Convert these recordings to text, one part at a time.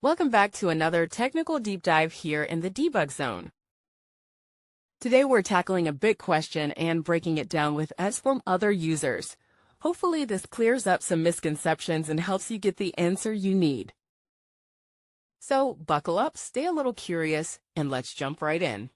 Welcome back to another technical deep dive here in the debug zone. Today we're tackling a big question and breaking it down with us from other users. Hopefully this clears up some misconceptions and helps you get the answer you need. So buckle up, stay a little curious, and let's jump right in.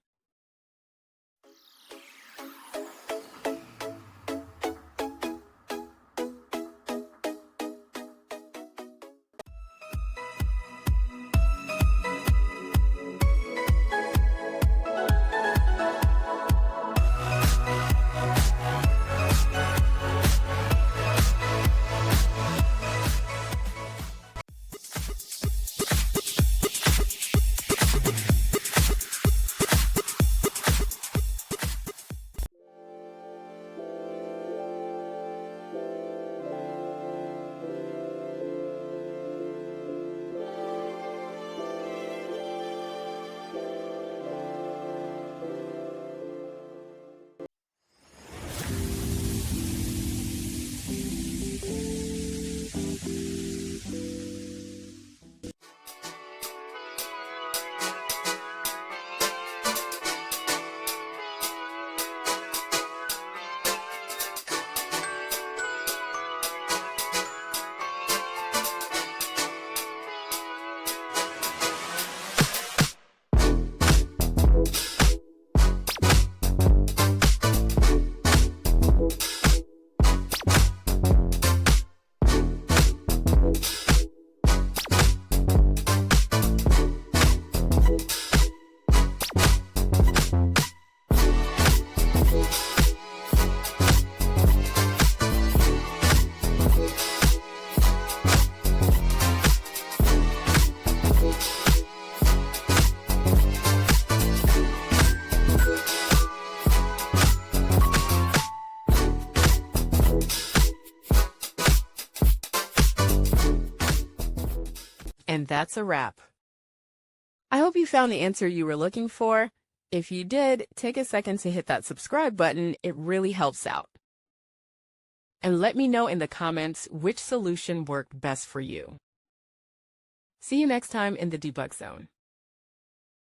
And that's a wrap. I hope you found the answer you were looking for. If you did, take a second to hit that subscribe button. It really helps out. And let me know in the comments which solution worked best for you. See you next time in the debug zone.